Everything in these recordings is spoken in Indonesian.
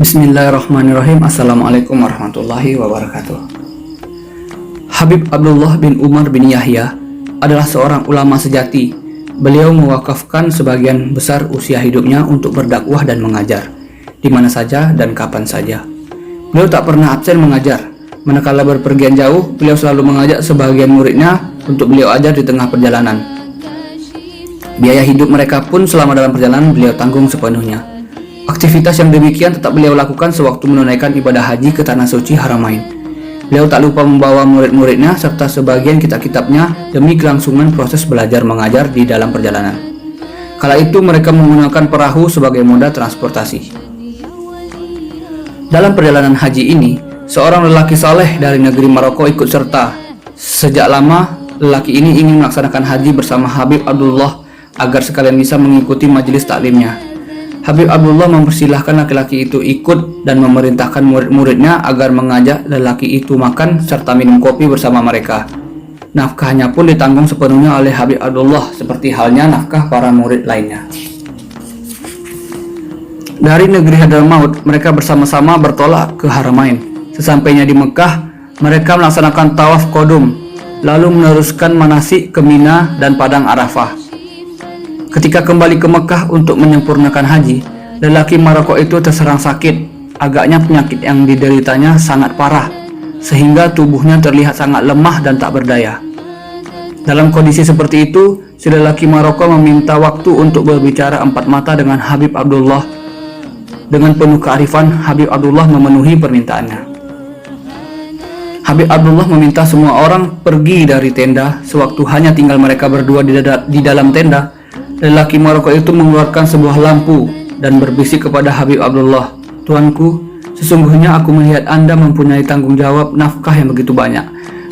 Bismillahirrahmanirrahim. Assalamualaikum warahmatullahi wabarakatuh. Habib Abdullah bin Umar bin Yahya adalah seorang ulama sejati. Beliau mewakafkan sebagian besar usia hidupnya untuk berdakwah dan mengajar, di mana saja dan kapan saja. Beliau tak pernah absen mengajar. Manakala berpergian jauh, beliau selalu mengajak sebagian muridnya untuk beliau ajar di tengah perjalanan. Biaya hidup mereka pun selama dalam perjalanan beliau tanggung sepenuhnya. Aktivitas yang demikian tetap beliau lakukan sewaktu menunaikan ibadah haji ke tanah suci Haramain. Beliau tak lupa membawa murid-muridnya serta sebagian kitab-kitabnya demi kelangsungan proses belajar mengajar di dalam perjalanan. Kala itu mereka menggunakan perahu sebagai moda transportasi. Dalam perjalanan haji ini, seorang lelaki saleh dari negeri Maroko ikut serta. Sejak lama, lelaki ini ingin melaksanakan haji bersama Habib Abdullah agar sekalian bisa mengikuti majelis taklimnya. Habib Abdullah mempersilahkan laki-laki itu ikut dan memerintahkan murid-muridnya agar mengajak lelaki itu makan serta minum kopi bersama mereka. Nafkahnya pun ditanggung sepenuhnya oleh Habib Abdullah seperti halnya nafkah para murid lainnya. Dari negeri Hadramaut, mereka bersama-sama bertolak ke Haramain. Sesampainya di Mekah, mereka melaksanakan tawaf qudum, lalu meneruskan manasik ke Mina dan Padang Arafah. Ketika kembali ke Mekah untuk menyempurnakan haji, lelaki Maroko itu terserang sakit. Agaknya penyakit yang dideritanya sangat parah, sehingga tubuhnya terlihat sangat lemah dan tak berdaya. Dalam kondisi seperti itu, si lelaki Maroko meminta waktu untuk berbicara empat mata dengan Habib Abdullah. Dengan penuh kearifan, Habib Abdullah memenuhi permintaannya. Habib Abdullah meminta semua orang pergi dari tenda. Sewaktu hanya tinggal mereka berdua di dalam tenda, lelaki Maroko itu mengeluarkan sebuah lampu dan berbisik kepada Habib Abdullah, "Tuanku, sesungguhnya aku melihat Anda mempunyai tanggung jawab nafkah yang begitu banyak.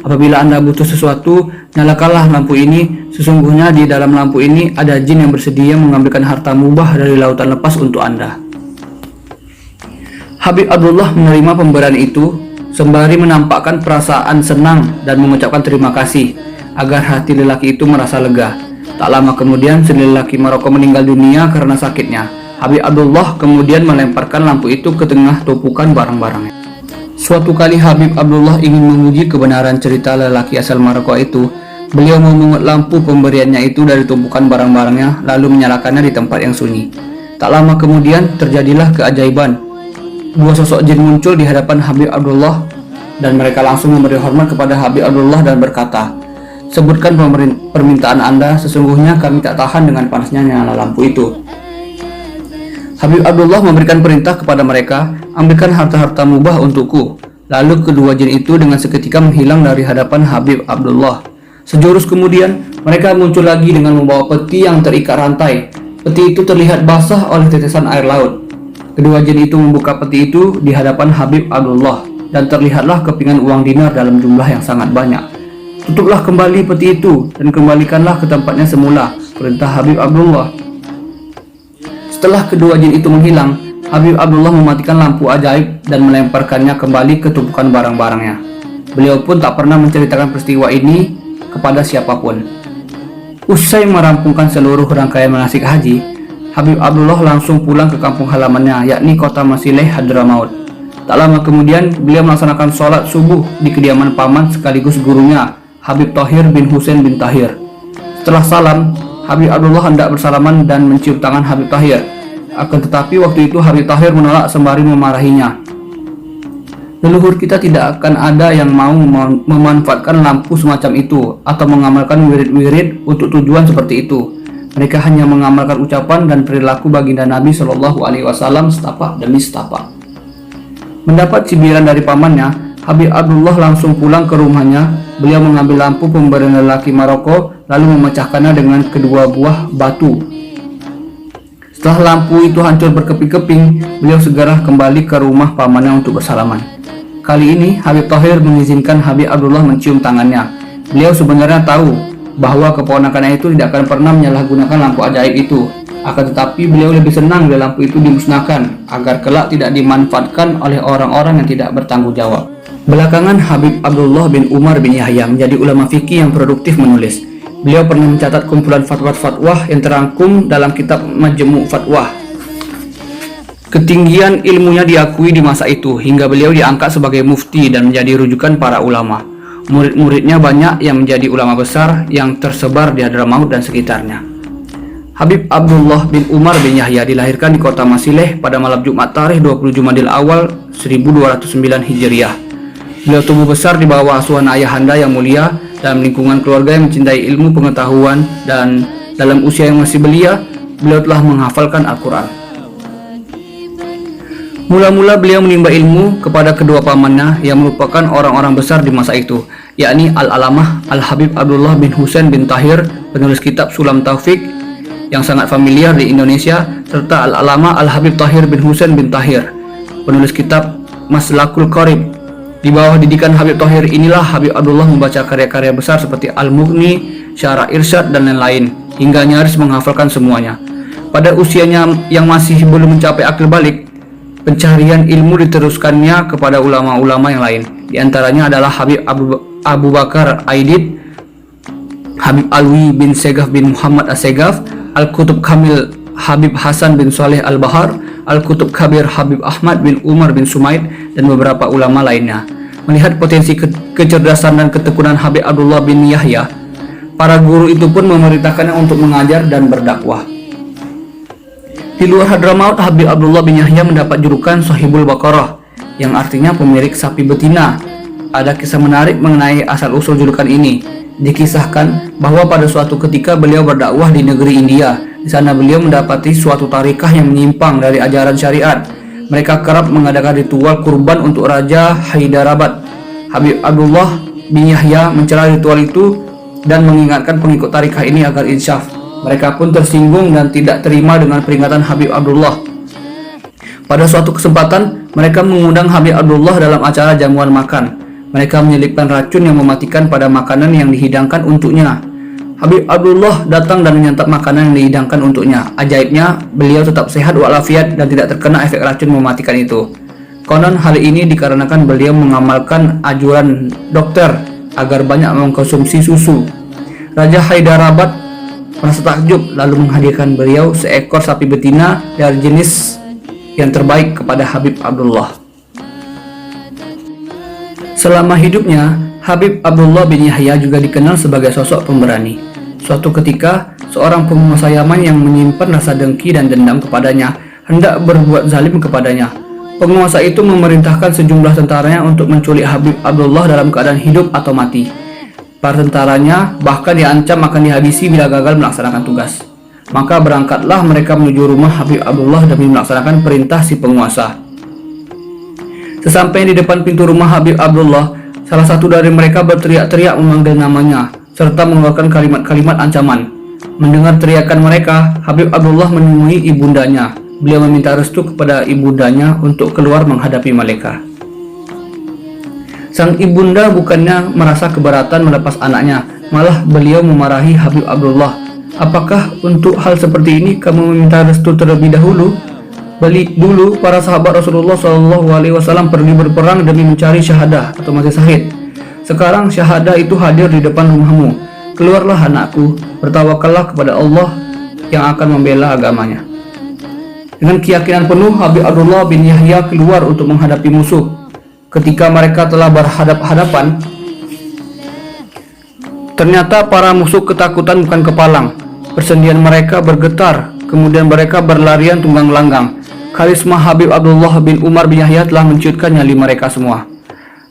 Apabila Anda butuh sesuatu, nyalakanlah lampu ini. Sesungguhnya di dalam lampu ini ada jin yang bersedia mengambilkan harta mubah dari lautan lepas untuk Anda." Habib Abdullah menerima pemberian itu sembari menampakkan perasaan senang dan mengucapkan terima kasih agar hati lelaki itu merasa lega. Tak lama kemudian, si lelaki Maroko meninggal dunia karena sakitnya. Habib Abdullah kemudian melemparkan lampu itu ke tengah tumpukan barang-barangnya. Suatu kali Habib Abdullah ingin menguji kebenaran cerita lelaki asal Maroko itu. Beliau memungut lampu pemberiannya itu dari tumpukan barang-barangnya, lalu menyalakannya di tempat yang sunyi. Tak lama kemudian terjadilah keajaiban. Dua sosok jin muncul di hadapan Habib Abdullah, dan mereka langsung memberi hormat kepada Habib Abdullah dan berkata, "Sebutkan permintaan Anda, sesungguhnya kami tak tahan dengan panasnya nyala lampu itu." Habib Abdullah memberikan perintah kepada mereka, "Ambilkan harta-harta mubah untukku." Lalu kedua jin itu dengan seketika menghilang dari hadapan Habib Abdullah. Sejurus kemudian, mereka muncul lagi dengan membawa peti yang terikat rantai. Peti itu terlihat basah oleh tetesan air laut. Kedua jin itu membuka peti itu di hadapan Habib Abdullah, dan terlihatlah kepingan uang dinar dalam jumlah yang sangat banyak. "Tutuplah kembali peti itu dan kembalikanlah ke tempatnya semula," perintah Habib Abdullah. Setelah kedua jin itu menghilang, Habib Abdullah mematikan lampu ajaib dan melemparkannya kembali ke tumpukan barang-barangnya. Beliau pun tak pernah menceritakan peristiwa ini kepada siapapun. Usai merampungkan seluruh rangkaian manasik haji, Habib Abdullah langsung pulang ke kampung halamannya, yakni kota Masileh Hadramaut. Tak lama kemudian, beliau melaksanakan sholat subuh di kediaman paman sekaligus gurunya, Habib Tahir bin Husain bin Tahir. Setelah salam, Habib Abdullah hendak bersalaman dan mencium tangan Habib Tahir. Akan tetapi waktu itu Habib Tahir menolak sembari memarahinya. "Leluhur kita tidak akan ada yang mau memanfaatkan lampu semacam itu atau mengamalkan wirid-wirid untuk tujuan seperti itu. Mereka hanya mengamalkan ucapan dan perilaku baginda Nabi Shallallahu Alaihi Wasallam setapak demi setapak." Mendapat cibiran dari pamannya, Habib Abdullah langsung pulang ke rumahnya. Beliau mengambil lampu pemberian lelaki Maroko, lalu memecahkannya dengan kedua buah batu. Setelah lampu itu hancur berkeping-keping, beliau segera kembali ke rumah pamannya untuk bersalaman. Kali ini Habib Tahir mengizinkan Habib Abdullah mencium tangannya. Beliau sebenarnya tahu bahwa keponakannya itu tidak akan pernah menyalahgunakan lampu ajaib itu. Akan tetapi beliau lebih senang bila lampu itu dimusnahkan, agar kelak tidak dimanfaatkan oleh orang-orang yang tidak bertanggung jawab. Belakangan Habib Abdullah bin Umar bin Yahya menjadi ulama fikih yang produktif menulis. Beliau pernah mencatat kumpulan fatwa-fatwa yang terangkum dalam kitab Majmu' Fatwa. Ketinggian ilmunya diakui di masa itu hingga beliau diangkat sebagai mufti dan menjadi rujukan para ulama. Murid-muridnya banyak yang menjadi ulama besar yang tersebar di Hadramaut dan sekitarnya. Habib Abdullah bin Umar bin Yahya dilahirkan di kota Masileh pada malam Jumat tarikh 20 Jumadil Awal 1209 Hijriah. Beliau tumbuh besar di bawah asuhan ayahanda yang mulia dalam lingkungan keluarga yang mencintai ilmu pengetahuan, dan dalam usia yang masih belia, beliau telah menghafalkan Al-Quran. Mula-mula beliau menimba ilmu kepada kedua pamannya yang merupakan orang-orang besar di masa itu, yakni Al-Alamah Al-Habib Abdullah bin Husain bin Tahir, penulis kitab Sulam Taufik yang sangat familiar di Indonesia, serta Al-Alamah Al-Habib Tahir bin Husain bin Tahir, penulis kitab Maslakul Qarib. Di bawah didikan Habib Tahir inilah Habib Abdullah membaca karya-karya besar seperti Al-Mughni, Syarah Irsyad, dan lain-lain, hingga nyaris menghafalkan semuanya. Pada usianya yang masih belum mencapai akil balik, pencarian ilmu diteruskannya kepada ulama-ulama yang lain. Di antaranya adalah Habib Abu Bakar Aidid, Habib Alwi bin Segaf bin Muhammad As-Segaf, Al-Kutub Kamil Habib Hasan bin Saleh Al-Bahar, Al-Kutub Kabir Habib Ahmad bin Umar bin Sumaid, dan beberapa ulama lainnya. Melihat potensi kecerdasan dan ketekunan Habib Abdullah bin Yahya, para guru itu pun memerintahkannya untuk mengajar dan berdakwah. Di luar Hadramaut, Habib Abdullah bin Yahya mendapat julukan Sahibul Baqarah, yang artinya pemilik sapi betina. Ada kisah menarik mengenai asal-usul julukan ini. Dikisahkan bahwa pada suatu ketika beliau berdakwah di negeri India. Di sana beliau mendapati suatu tarikah yang menyimpang dari ajaran syariat. Mereka kerap mengadakan ritual kurban untuk Raja Hyderabad. Habib Abdullah bin Yahya mencela ritual itu dan mengingatkan pengikut tarikah ini agar insyaf. Mereka pun tersinggung dan tidak terima dengan peringatan Habib Abdullah. Pada suatu kesempatan, mereka mengundang Habib Abdullah dalam acara jamuan makan. Mereka menyelipkan racun yang mematikan pada makanan yang dihidangkan untuknya. Habib Abdullah datang dan menyantap makanan yang dihidangkan untuknya. Ajaibnya, beliau tetap sehat walafiat dan tidak terkena efek racun mematikan itu. Konon hal ini dikarenakan beliau mengamalkan anjuran dokter agar banyak mengkonsumsi susu. Raja Hyderabad merasa takjub lalu menghadirkan beliau seekor sapi betina dari jenis yang terbaik kepada Habib Abdullah. Selama hidupnya, Habib Abdullah bin Yahya juga dikenal sebagai sosok pemberani. Suatu ketika, seorang penguasa Yaman yang menyimpan rasa dengki dan dendam kepadanya hendak berbuat zalim kepadanya. Penguasa itu memerintahkan sejumlah tentaranya untuk menculik Habib Abdullah dalam keadaan hidup atau mati. Para tentaranya bahkan diancam akan dihabisi bila gagal melaksanakan tugas. Maka berangkatlah mereka menuju rumah Habib Abdullah demi melaksanakan perintah si penguasa. Sesampainya di depan pintu rumah Habib Abdullah, salah satu dari mereka berteriak-teriak memanggil namanya, serta mengeluarkan kalimat-kalimat ancaman. Mendengar teriakan mereka, Habib Abdullah menemui ibundanya. Beliau meminta restu kepada ibundanya untuk keluar menghadapi mereka. Sang ibunda bukannya merasa keberatan melepas anaknya, malah beliau memarahi Habib Abdullah. Apakah untuk hal seperti ini kamu meminta restu terlebih dahulu? Dulu para sahabat Rasulullah SAW pergi berperang demi mencari syahadah atau mati syahid. Sekarang syahadah itu hadir di depan rumahmu. Keluarlah anakku, bertawakallah kepada Allah yang akan membela agamanya. Dengan keyakinan penuh, Habib Abdullah bin Yahya keluar untuk menghadapi musuh. Ketika mereka telah berhadap-hadapan, ternyata para musuh ketakutan bukan kepalang. Persendian mereka bergetar, kemudian mereka berlarian tunggang langgang. Karisma Habib Abdullah bin Umar bin Yahya telah menciutkan nyali mereka semua.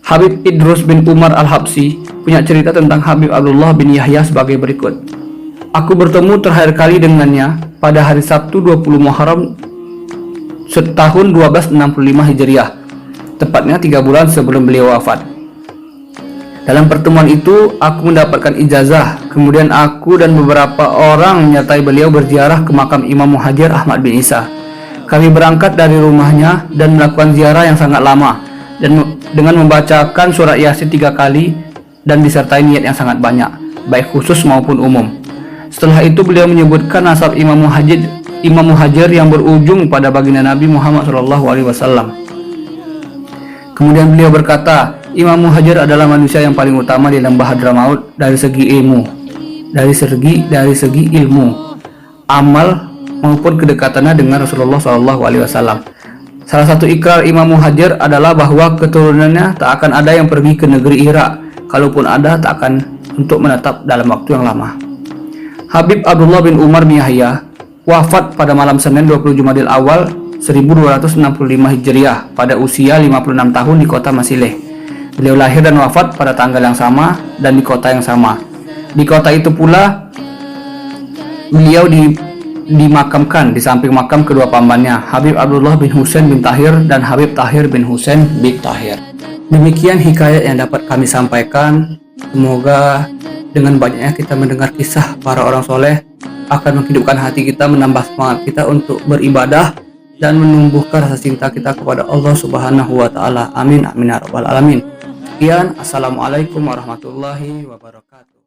Habib Idrus bin Umar Al-Habsi punya cerita tentang Habib Abdullah bin Yahya sebagai berikut. Aku bertemu terakhir kali dengannya pada hari Sabtu 20 Muharram tahun 1265 Hijriah, tepatnya 3 bulan sebelum beliau wafat. Dalam pertemuan itu, aku mendapatkan ijazah. Kemudian aku dan beberapa orang menyertai beliau berziarah ke makam Imam Muhajir Ahmad bin Isa. Kami berangkat dari rumahnya dan melakukan ziarah yang sangat lama, dan dengan membacakan surat Yasin 3 kali dan disertai niat yang sangat banyak, baik khusus maupun umum. Setelah itu beliau menyebutkan nasab Imam Muhajir yang berujung pada baginda Nabi Muhammad SAW. Kemudian beliau berkata, Imam Muhajir adalah manusia yang paling utama di lembah Hadramaut dari segi ilmu, dari segi ilmu, amal maupun kedekatannya dengan Rasulullah SAW. Salah satu ikrar Imam Muhajir adalah bahwa keturunannya tak akan ada yang pergi ke negeri Irak. Kalaupun ada, tak akan untuk menetap dalam waktu yang lama. Habib Abdullah bin Umar bin Yahya wafat pada malam Senin 20 Jumadil Awal 1265 Hijriah pada usia 56 tahun di kota Masileh. Beliau lahir dan wafat pada tanggal yang sama dan di kota yang sama. Di kota itu pula beliau dimakamkan di samping makam kedua pamannya, Habib Abdullah bin Husain bin Tahir dan Habib Tahir bin Husain bin Tahir. Demikian hikayat yang dapat kami sampaikan. Semoga dengan banyaknya kita mendengar kisah para orang soleh akan menghidupkan hati kita, menambah semangat kita untuk beribadah dan menumbuhkan rasa cinta kita kepada Allah Subhanahu wa taala. Amin amin ya rabbal alamin. Sekian, assalamualaikum warahmatullahi wabarakatuh.